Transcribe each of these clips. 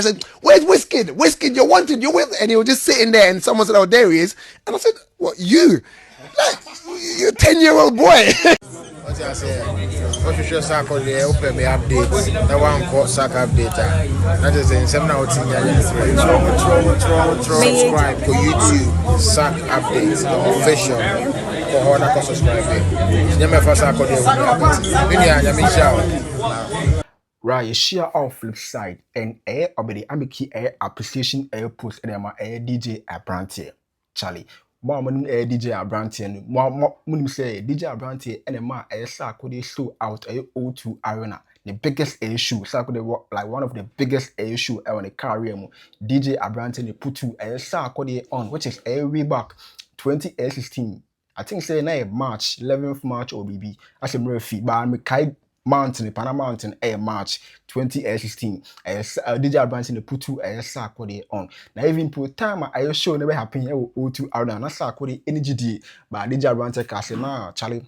I said, where's Wizkid? Wizkid, you're wanted, you're with, and he was just sitting there, and someone said, oh, there he is. And I said, what, you? Like, you're a 10-year-old boy. What I say? What you should Sarkodie open me updates. That one called Sark update. That is in 7 out of 10 subscribe to YouTube Sark updates, the official. For how to subscribe. Nyame for Sarkodie updates. Right, share our flip side and obedi amiki appreciation post and DJ Abrantie. Charlie. Mom DJ Abrantie and mom say DJ Abrantie and Sarkodie show out O2 Arena. The biggest issue, Sarkodie like one of the biggest issue on the career. DJ Abrantie put to Sarkodie on, which is way back 2016. I think say na March 11th March or BB as a Murphy, but I'm Mountain, Panama Mountain, March 2016. DJ Abrantie put to Sarkodie on. Now even put time I show never happen here O2 Arena. Na Sarkodie energy, but DJ Abrantie cast na Charlie.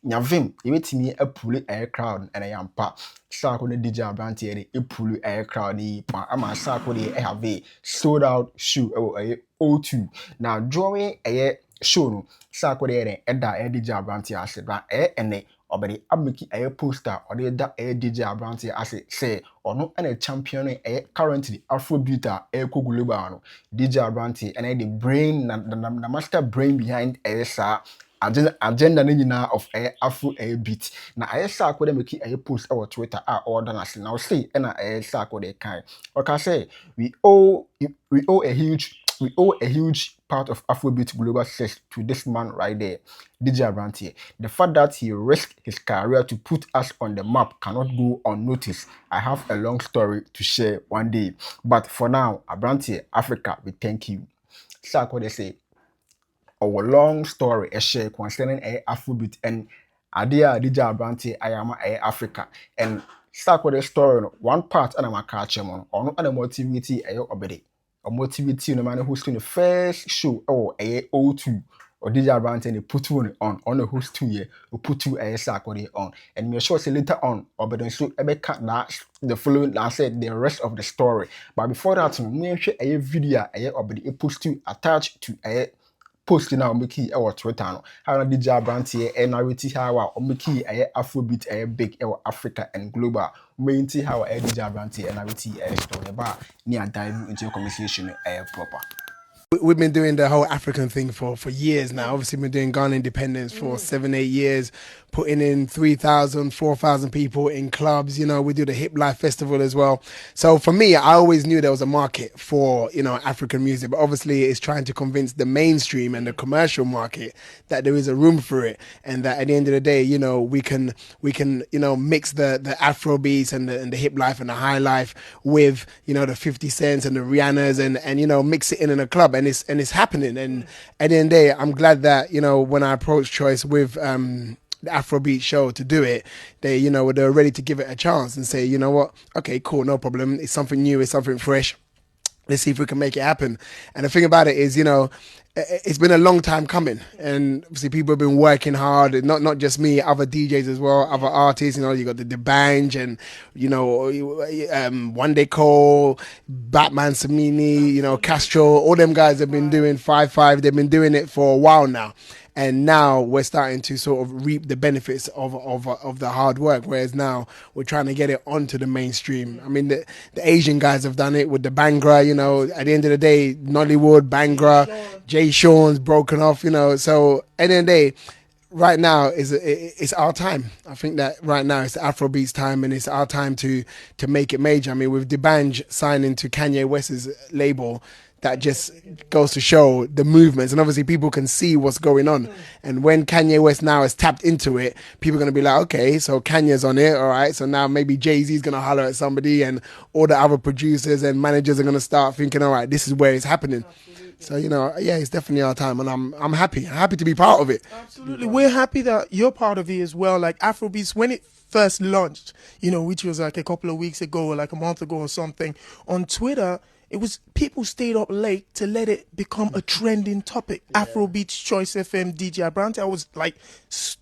Nyavim, me a pull crowd and I am pa. Sarkodie DJ Abrantie a pull crowd ni pa. Ama Sarkodie have a sold out shoe O2. Now drawing a show no Sarkodie eda DJ Abrantie ase ba ene obedi amiki poster or the DJ Abrantie ase say ono ene champion currently AfroBeats global no DJ Abrantie and the brain na master brain behind sa agenda nyina of AfroBeats na Sarkodie make post our Twitter order na now say na Sarkodie kai okay say we owe a huge part of AfroBeats global success to this man right there, DJ Abrantie. The fact that he risked his career to put us on the map cannot go unnoticed. I have a long story to share one day. But for now, Abrantie, Africa, we thank you. Sarkodie say, our long story a share concerning AfroBeats and idea DJ Abrantie, I am Africa. And Sarkodie story, one part and I'm a catcher on the motivity obedi. A motivity no man who's the first show O2 or DJ Abrantie and put one on the host 2 year or put two Sarkodie on and me sure say later on or but then so cut that the following I said the rest of the story but before that me share a video or but it post to attach to a post now make our Twitter no how DJ Abrantie and narrative how make AfroBeats big Africa and global main how DJ Abrantie and narrative story about near dive into your conversation proper. We've been doing the whole African thing for years now. Obviously, we've been doing Ghana independence for 7-8 years, putting in 3,000, 4,000 people in clubs. You know, we do the Hip Life Festival as well. So for me, I always knew there was a market for, you know, African music. But obviously, it's trying to convince the mainstream and the commercial market that there is a room for it. And that at the end of the day, you know, we can you know, mix the Afrobeats and the Hip Life and the High Life with, you know, the 50 Cents and the Rihannas and you know, mix it in a club. And it's happening. And at the end of the day, I'm glad that, you know, when I approached Choice with the Afrobeat show to do it, they were ready to give it a chance and say, you know what, okay, cool, no problem. It's something new, it's something fresh. Let's see if we can make it happen. And the thing about it is, you know, it's been a long time coming, and obviously people have been working hard. Not just me, other DJs as well, other artists. You know, you got the Banj and you know, One Day Cole, Batman Samini, you know, Castro. All them guys have been doing 5-5. They've been doing it for a while now. And now we're starting to sort of reap the benefits of the hard work. Whereas now we're trying to get it onto the mainstream. I mean, the Asian guys have done it with the Bangra, you know, at the end of the day, Nollywood, Bangra, Jay Sean's broken off, you know. So at the end of the day, right now it's our time. I think that right now it's Afrobeats time, and it's our time to make it major. I mean, with D'banj signing to Kanye West's label, that just goes to show the movements, and obviously people can see what's going on. And when Kanye West now has tapped into it, people are going to be like, okay, so Kanye's on it, all right, so now maybe Jay-Z's going to holler at somebody, and all the other producers and managers are going to start thinking, all right, this is where it's happening. Absolutely. So, you know, yeah, it's definitely our time, and I'm happy to be part of it. Absolutely. We're happy that you're part of it as well. Like Afrobeats, when it first launched, you know, which was like a couple of weeks ago or like a month ago or something, on Twitter, it was people stayed up late to let it become a trending topic. Yeah. Afrobeats, Choice FM, DJ Abrantie. I was like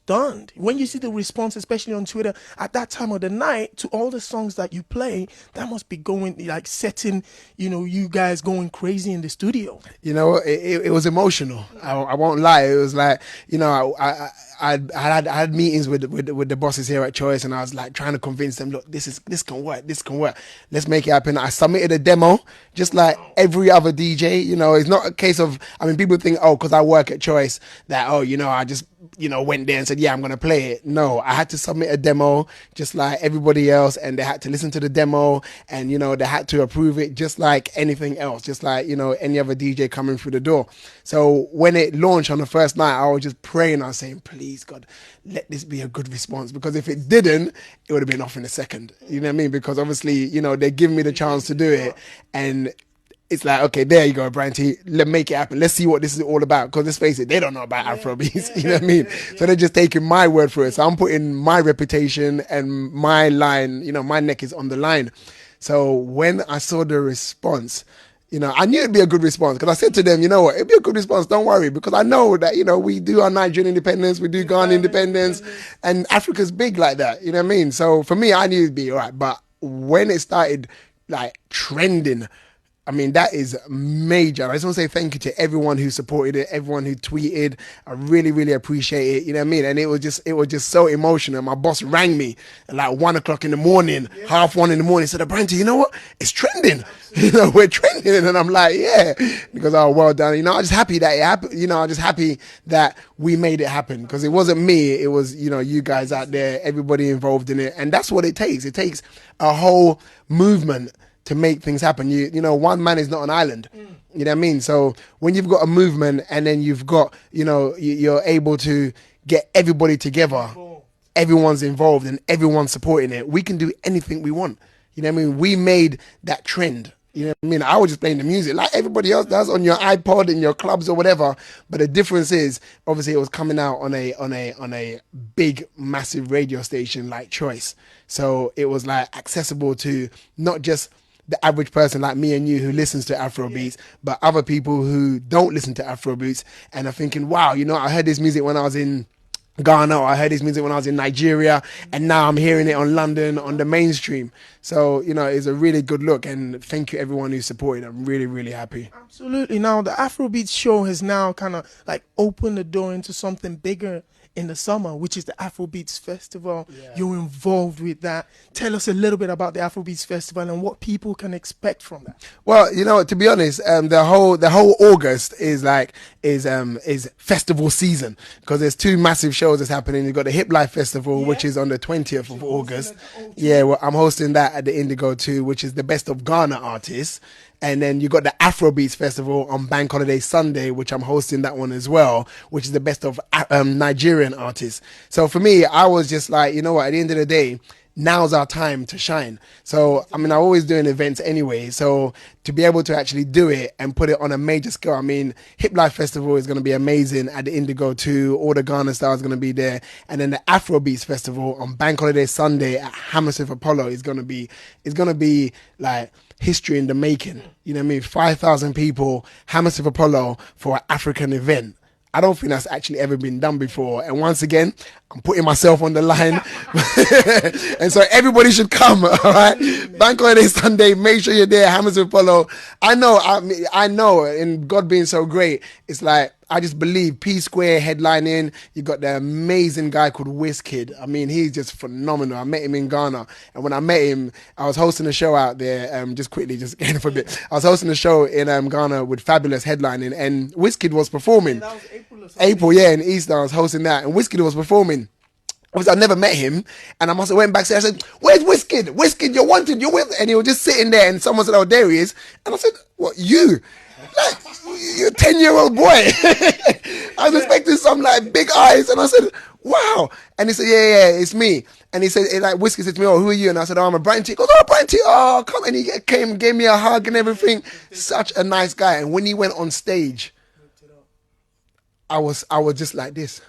stunned when you see the response, especially on Twitter at that time of the night to all the songs that you play. That must be going like setting, you guys going crazy in the studio. It was emotional. I won't lie. It was like, I had meetings with the bosses here at Choice, and I was like trying to convince them, look, this can work. Let's make it happen. I submitted a demo, just like every other DJ. It's not a case of, people think, because I work at Choice, that I just went there and said, yeah, I'm gonna play it. No, I had to submit a demo just like everybody else, and they had to listen to the demo, and they had to approve it just like anything else, just like any other DJ coming through the door. So when it launched on the first night, I was just praying. I was saying, please God, let this be a good response, because if it didn't, it would have been off in a second. You know what I mean? Because obviously, they give me the chance to do it, and it's like, okay, there you go, Abrantie, let's make it happen. Let's see what this is all about. Because let's face it, they don't know about AfroBeats. You know what I mean? So they're just taking my word for it. So I'm putting my reputation and my line, my neck is on the line. So when I saw the response, I knew it'd be a good response, because I said to them, you know what, it'd be a good response, don't worry, because I know that, we do our Nigerian independence, we do Ghana independence, and Africa's big like that, you know what I mean? So for me, I knew it'd be all right. But when it started like trending, that is major. I just want to say thank you to everyone who supported it, everyone who tweeted. I really, really appreciate it. You know what I mean? And it was just so emotional. My boss rang me at like 1 o'clock in the morning, 1:30 in the morning, said, Abrantie, you know what? It's trending. We're trending. And I'm like, yeah. Because, well done. I'm just happy that it happened. I'm just happy that we made it happen, because it wasn't me. It was, you guys out there, everybody involved in it. And that's what it takes. It takes a whole movement to make things happen. One man is not an island. You know what I mean? So when you've got a movement, and then you've got, you're able to get everybody together, everyone's involved and everyone's supporting it, we can do anything we want. You know what I mean? We made that trend. You know what I mean? I was just playing the music like everybody else does on your iPod in your clubs or whatever. But the difference is, obviously, it was coming out on a big, massive radio station like Choice. So it was like accessible to not just the average person like me and you who listens to Afrobeats, but other people who don't listen to Afrobeats and are thinking, wow, I heard this music when I was in Ghana, or I heard this music when I was in Nigeria, and now I'm hearing it on London, on the mainstream. So, it's a really good look, and thank you everyone who supported. I'm really, really happy. Absolutely. Now, the Afrobeats show has now kind of like opened the door into something bigger in the summer, which is the Afrobeats Festival. Yeah. You're involved with that. Tell us a little bit about the Afrobeats Festival and what people can expect from that. Well, to be honest, the whole August is festival season, because there's two massive shows that's happening. You've got the Hip Life Festival, which is on the 20th of August. Yeah, well, I'm hosting that at the Indigo too, which is the best of Ghana artists. And then you got the Afrobeats Festival on Bank Holiday Sunday, which I'm hosting that one as well, which is the best of Nigerian artists. So for me, I was just like, you know what, at the end of the day, now's our time to shine. So, I'm always doing events anyway. So to be able to actually do it and put it on a major scale, Hip Life Festival is going to be amazing at the Indigo too. All the Ghana stars going to be there. And then the Afrobeats Festival on Bank Holiday Sunday at Hammersmith Apollo is going to be like history in the making. You know what I mean? 5,000 people, Hammersmith Apollo for an African event. I don't think that's actually ever been done before. And once again, I'm putting myself on the line. And so everybody should come, all right? Bank Holiday Sunday, make sure you're there, Hammersmith Apollo. I know, and God being so great, it's like, I just believe P Square headlining. You got the amazing guy called Wizkid. He's just phenomenal. I met him in Ghana, and when I met him, I was hosting a show out there. Just getting for a bit. I was hosting a show in Ghana with Fabulous headlining, and Wizkid was performing. That was April or something. April, yeah, in Easter. I was hosting that, and Wizkid was performing. Obviously, I never met him, and I must have went backstage. I said, "Where's Wizkid? Wizkid, you're wanted. You're with." And he was just sitting there, and someone said, "Oh, there he is." And I said, "What, you? Like, you're a 10-year-old boy." I was expecting some like big eyes, and I said, "Wow." And he said, "Yeah, it's me." And he said, Wizkid said to me, "Oh, who are you?" And I said, "Oh, I'm Abrantie." He goes, "Oh, Abrantie, oh, come." And he came, gave me a hug and everything. Such a nice guy. And when he went on stage, I was just like this.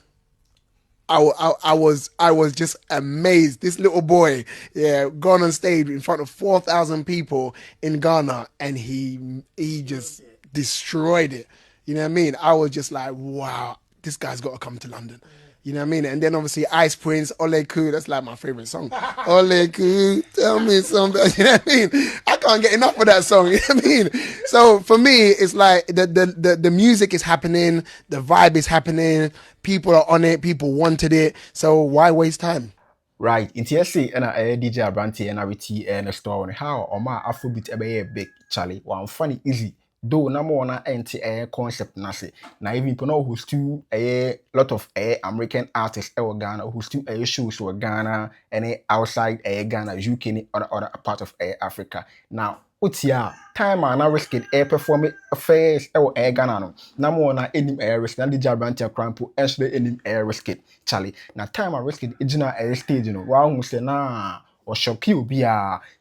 I was just amazed. This little boy, gone on stage in front of 4,000 people in Ghana, and he just destroyed it. You know what I mean? I was just like, wow, this guy's got to come to London. You know what I mean? And then obviously Ice Prince, Ole Ku, that's like my favorite song. Ole Ku, tell me something. You know what I mean? I can't get enough of that song. You know what I mean? So for me, it's like the music is happening, the vibe is happening, people are on it, people wanted it. So why waste time? Right. In TSC and DJ Abrantie and RT and a store on how or my Afrobeat ebe big Charlie. One funny easy. Though no more na anti concept nasi. Na even people who still a lot of American artists Ghana who still shows to Ghana and outside Ghana, UK or other part of Africa. Now Utia time and risk it perform affairs Ghana no. Na more na enim risk na DJ Abrantie crampo actually enim risk it Charlie. Na time and risk it ejina stage you know. Wow say na or shock you be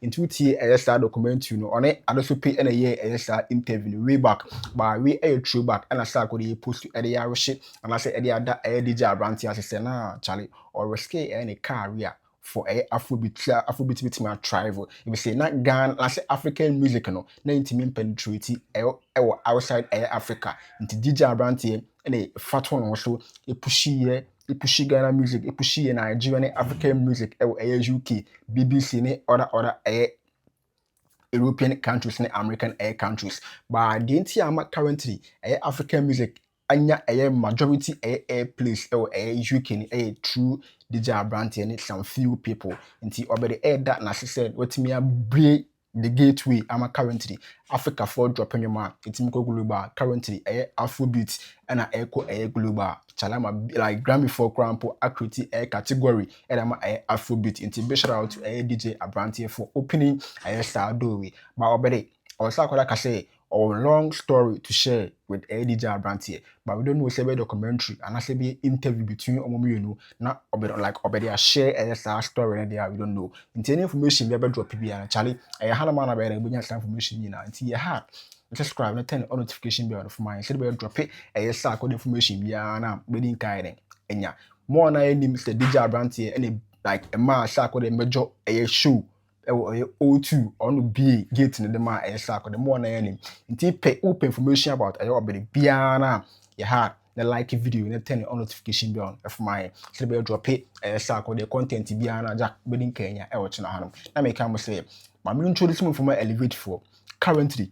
into TSR documentary no on it and also pay in a year ASR interview way back by way a true back and I Sarkodie post to Eddie shit and I say Eddie that DJ Abrantie as I say nah Charlie or risk any career for Afrobeat with my travel. If we say not Ghana, I say African music no, na intimate penetrate outside Africa into DJ Abrantie and a fat one also a pushy Ghana music, pushy Nigerian African music, UK, BBC, ne other European countries, ne American countries. But the entire currently African music, anya majority place UK, true DJ Abrantie and some few people. Until already that, and as I said, what me a break the gateway. I'm currently Africa for dropping your man. It's Miko Global currently Afrobeats and I echo global. Chalama like Grammy for Crampo Accurate category and I'm Afrobeat. Into big shout out to DJ Abrantie for opening star doorway. But already also I say or long story to share with DJ Abrantie, but we don't know say be documentary and I say be interview between you know not like already share a story and there we don't know. Into any information we ever drop PB Charlie I had a man about information you know until you had subscribe and turn on notification bell of mine. So we drop it Sark information na wedding guiding enya more na any Mr. DJ Abrantie any like a man Sark the major show O2 on B gate in the man Sark the more na any until pay open information about obedi biana you had the like video and turn on notification bell of mine. So we drop it Sark the content biana jack wedding Kenya watch na hanum na make am say my introduce me for my elevate for currently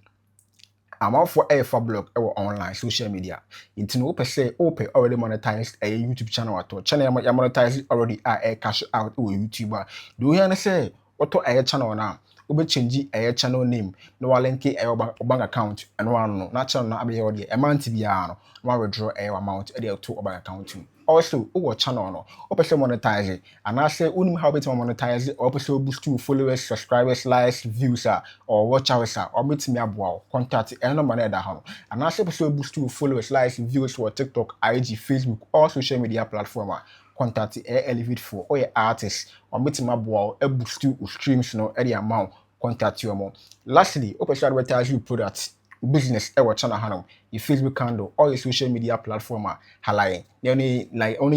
I'm out for blog or online social media. Into no per se open already monetized a YouTube channel at all. Channel monetized already cash out or YouTuber. Do you understand? What a channel now? Ube change a channel name. No one link a bank account and one no. Not channel not be already a month biano. One withdraw a amount a to bank account too. Also, our channel no, also monetize it. And I say, how to monetize it, also boost to followers, subscribers, likes, views, or watch hours, or meet me up, contact any money that hand. And I say, also boost to followers, likes, views for TikTok, IG, Facebook, or social media platform. Contact elevate for all your artists, or meet me up, a boost to streams, no, any amount, contact you more. Lastly, also advertise your products. Business channel hanum your Facebook handle or your social media platform halaye only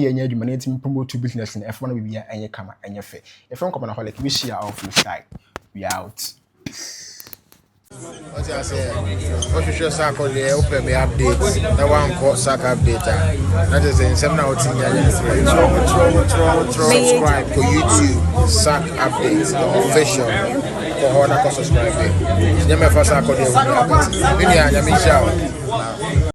yenye humanity promote to business in F1 we be anya kama anya fe if you come na holic we share our free side we out. What I say, official Sarkodie open me updates. That one called Sark update. That is in 7 hours. Subscribe to YouTube Sark updates official. For all that subscribe. Nyame for Sarkodie updates. Many are nyame shout.